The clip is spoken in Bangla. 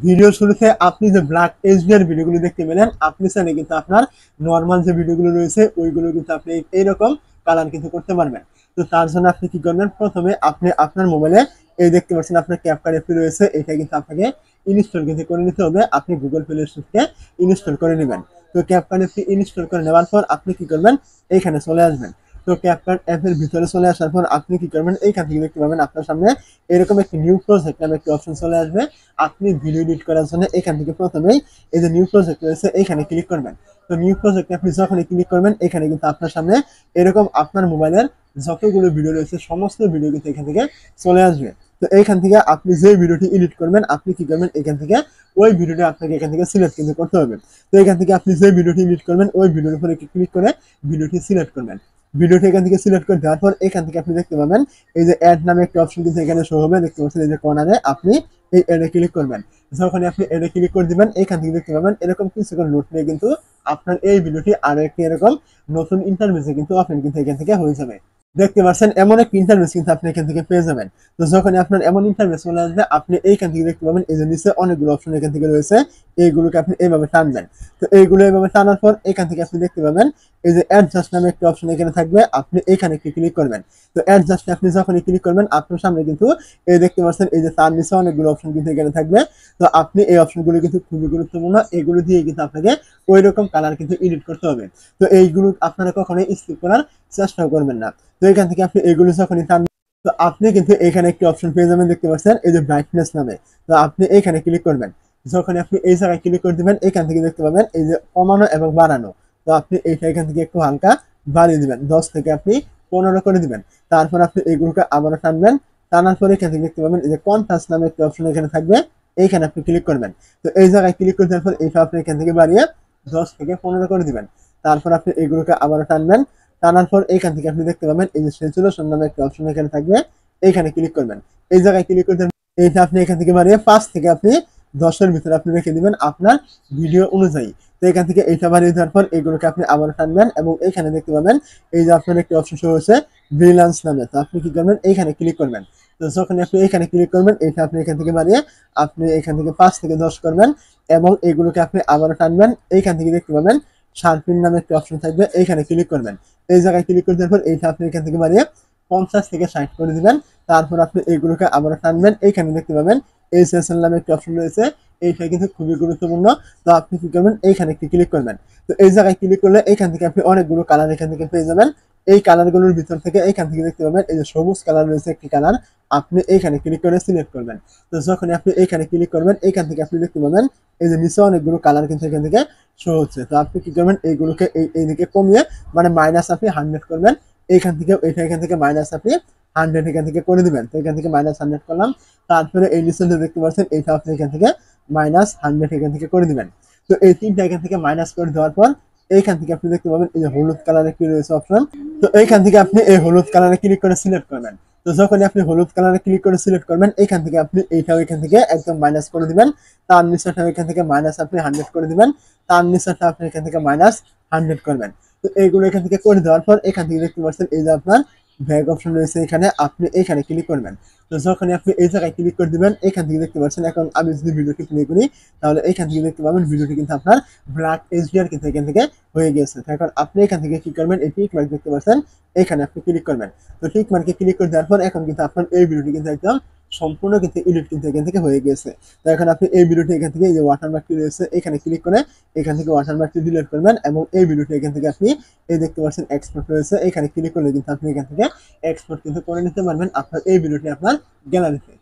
ভিডিও শুরুতে আপনি যে ব্ল্যাক এইচডিআর ভিডিওগুলো দেখতে পেলেন, আপনি চাইলে কিন্তু আপনার নর্মাল যে ভিডিওগুলো রয়েছে ওইগুলো কিন্তু আপনি এইরকম কালার কিন্তু করতে পারবেন। তো তার জন্য আপনি কি করবেন, প্রথমে আপনি আপনার মোবাইলে এই দেখতে পাচ্ছেন আপনার ক্যাপকাট অ্যাপটি রয়েছে, এটা কিন্তু আপনাকে ইনস্টল কিন্তু করে নিতে হবে। আপনি গুগল প্লে স্টোর থেকে ইনস্টল করে নেবেন। তো ক্যাপকাট অ্যাপটি ইনস্টল করে নেওয়ার পর আপনি কি করবেন, এইখানে চলে আসবেন। তো ক্যাপকাট অ্যাপের ভিতরে চলে আসার পর আপনি কি করবেন, এইখান থেকে দেখতে পাবেন আপনার সামনে এরকম একটি নিউ প্রজেক্ট নামে একটি অপশন চলে আসবে। আপনি ভিডিও এডিট করার জন্য এখান থেকে প্রথমেই এই যে নিউ প্রজেক্ট রয়েছে এইখানে ক্লিক করবেন। তো নিউ প্রজেক্টে আপনি যখনই ক্লিক করবেন, এখানে কিন্তু আপনার সামনে এরকম আপনার মোবাইলের যতগুলো ভিডিও রয়েছে সমস্ত ভিডিও কিন্তু এখান থেকে চলে আসবে। তো এইখান থেকে আপনি যে ভিডিওটি এডিট করবেন, আপনি কি করবেন, এখান থেকে ওই ভিডিওটি আপনাকে এখান থেকে সিলেক্ট কিন্তু করতে হবে। তো এখান থেকে আপনি যে ভিডিওটি এডিট করবেন ওই ভিডিওর উপরে ক্লিক করে ভিডিওটি সিলেক্ট করবেন। ভিডিওটি এখান থেকে সিলেক্ট করে দেওয়ার পর এখান থেকে আপনি দেখতে পাবেন এই যে অ্যাড নামে একটা অপশন কিন্তু এখানে শো হবে, দেখতে পাচ্ছেন এই যে কর্নারে। আপনি এই অ্যাডে ক্লিক করবেন। যখন আপনি অ্যাডে ক্লিক করে দিবেন, এখান থেকে দেখতে পাবেন এরকম কিছুক্ষণ লোড নিয়ে কিন্তু আপনার এই ভিডিওটি আরো একটি এরকম নতুন ইন্টারভিউতে কিন্তু ওপেন কিন্তু এখান থেকে হয়ে যাবে। দেখতে পাচ্ছেন এমন একটা ইন্টারভিউ কিন্তু আপনি এখান থেকে পেয়ে যাবেন। তো যখন আপনার এমন ইন্টারভিউ চলে আসবে, আপনি এইখান থেকে দেখতে পাবেন এই যে নিচে অনেকগুলো অপশন এখান থেকে রয়েছে, এইগুলোকে আপনি এইভাবে টানবেন। তো এইগুলো এইভাবে টানার পর এখান থেকে আপনি দেখতে পাবেন এই যে অ্যাডজাস্ট নামে একটা অপশন এখানে থাকবে, আপনি এখানে একটি ক্লিক করবেন। তো অ্যাডজাস্টে আপনি যখনই ক্লিক করবেন, আপনার সামনে কিন্তু এই দেখতে পাচ্ছেন এই যে তার নিচে অনেকগুলো অপশন কিন্তু এখানে থাকবে। তো আপনি এই অপশনগুলো কিন্তু খুবই গুরুত্বপূর্ণ, এগুলো দিয়ে কিন্তু আপনাকে ওই রকম কালার কিন্তু এডিট করতে হবে। তো এইগুলো আপনারা কখনোই স্কিপ করার চেষ্টা করবেন না। তো এখান থেকে আপনি এগুলো যখনই টানবেন, তো আপনি কিন্তু এখানে একটি অপশন পেয়ে যাবেন, দেখতে পাচ্ছেন এই যে ব্রাইটনেস নামে। তো আপনি এখানে ক্লিক করবেন। যখন আপনি এই জায়গায় ক্লিক করে দিবেন, এখান থেকে দেখতে পাবেন এই যে কমানো এবং বাড়ানো। তো আপনি এইটা এখান থেকে একটু হালকা বাড়িয়ে দিবেন, 10 থেকে আপনি 15 করে দিবেন। তারপর আপনি এগুলোকে আবারও টানবেন। টানার পরে এখান থেকে দেখতে পাবেন এই যে কন্ট্রাস্ট নামে একটা অপশন এখানে থাকবে, এইখানে আপনি ক্লিক করবেন। তো এই জায়গায় ক্লিক করে দেওয়ার পর এইটা আপনি এখান থেকে বাড়িয়ে 10 থেকে 15 করে দিবেন। তারপর আপনি এগুলোকে আবারও টানবেন। টানার পর এইখান থেকে আপনি দেখতে পাবেন এই যে স্যাচুরেশন নামে একটা অপশন এখানে থাকবে, এইখানে ক্লিক করবেন। এই জায়গায় ক্লিক করে দেবেন, এইটা আপনি এখান থেকে বাড়িয়ে 5 থেকে আপনি 10-এর ভিতরে আপনি রেখে দিবেন আপনার ভিডিও অনুযায়ী। তো এখান থেকে এইটা বাড়িয়ে দেওয়ার পর এগুলোকে আপনি আবার টানবেন এবং এইখানে দেখতে পাবেন এই যে আপনার একটি অপশন শো হচ্ছে ফ্রিল্যান্স নামে। তো আপনি কি করবেন, এইখানে ক্লিক করবেন। তো যখন আপনি এইখানে ক্লিক করবেন, এটা আপনি এখান থেকে বাড়িয়ে আপনি এখান থেকে 5 থেকে 10 করবেন এবং এগুলোকে আপনি আবারও টানবেন। এইখান থেকে দেখতে পাবেন শার্পিন নামে একটা অপশন থাকবে, এইখানে ক্লিক করবেন। এই জায়গায় ক্লিক করে দেওয়ার পর এইটা আপনি এখান থেকে বাড়িয়ে 50 থেকে 60 করে দিবেন। তারপর আপনি এইগুলোকে আবারও টানবেন। এইখানে দেখতে পাবেন এইচএসএল নামে একটা অপশন রয়েছে, এইটা কিন্তু খুবই গুরুত্বপূর্ণ। তো আপনি কি করবেন, এইখানে একটি ক্লিক করবেন। তো এই জায়গায় ক্লিক করলে এখান থেকে আপনি অনেকগুলো কালার এখান থেকে পেয়ে যাবেন। এই কালারগুলোর ভিতর থেকে এইখান থেকে দেখতে পাবেন এই যে সবুজ কালার রয়েছে একটি কালার, আপনি এইখানে ক্লিক করে সিলেক্ট করবেন। তো যখন আপনি এইখানে ক্লিক করবেন, এইখান থেকে আপনি দেখতে পাবেন এই যে নিচে অনেকগুলো কালার কিন্তু এখান থেকে শো হচ্ছে। তো আপনি কি করবেন, এইগুলোকে এইদিকে কমিয়ে মানে মাইনাস আপনি 100 করবেন। এইখান থেকে এইটা এখান থেকে মাইনাস আপনি 100 এখান থেকে করে দিবেন। তো এখান থেকে -100 করলাম। তারপরে এই নিচে দেখতে পাচ্ছেন এইটা আপনি এখান থেকে -100 এখান থেকে করে দিবেন। তো এই তিনটা এখান থেকে মাইনাস করে দেওয়ার পর এইখান থেকে আপনি দেখতে পাবেন এই যে হলুদ কালারের কি রয়েছে অপশন। তো এইখান থেকে আপনি এই হলুদ কালারে ক্লিক করে সিলেক্ট করবেন। তো যখন আপনি হলুদ কালারে ক্লিক করে সিলেক্ট করবেন, এইখান থেকে আপনি এইটাও এখান থেকে একদম মাইনাস করে দিবেন। তার নিচেটা এখান থেকে মাইনাস আপনি 100 করে দিবেন। তার নিচেটা আপনি এখান থেকে -100 করবেন। তো এইগুলো এখান থেকে করে দেওয়ার পর এখান থেকে দেখতে পাচ্ছেন এই যে আপনার ব্যাক অপশন রয়েছে, এখানে আপনি এইখানে ক্লিক করবেন। তো যখন আপনি এই জায়গায় ক্লিক করে দিবেন, এখান থেকে দেখতে পাচ্ছেন এখন আমি যদি ভিডিওটি প্লে করি, তাহলে এখান থেকে দেখতে পাবেন ভিডিওটি কিন্তু আপনার ব্ল্যাক এইচডিআর কিন্তু এখান থেকে হয়ে গেছে। এখন আপনি এখান থেকে কি করবেন, এই টিক মার্ক দেখতে পাচ্ছেন, এখানে আপনি ক্লিক করবেন। তো টিক মার্কে ক্লিক করে দেওয়ার পর এখন কিন্তু আপনার এই ভিডিওটি কিন্তু একদম সম্পূর্ণ কিন্তু এডিট কিন্তু এখান থেকে হয়ে গেছে। তো এখন আপনি এই ভিডিওটি এখান থেকে এই যে ওয়াটারমার্কটি রয়েছে এখানে ক্লিক করে এখান থেকে ওয়াটারমার্কটি ডিলিট করবেন এবং এই ভিডিওটি এখান থেকে আপনি এই দেখতে পাচ্ছেন এক্সপোর্ট রয়েছে, এখানে ক্লিক করলে কিন্তু আপনি এখান থেকে এক্সপোর্ট কিন্তু করে নিতে পারবেন আপনার এই ভিডিওটি আপনার গ্যালারিতে।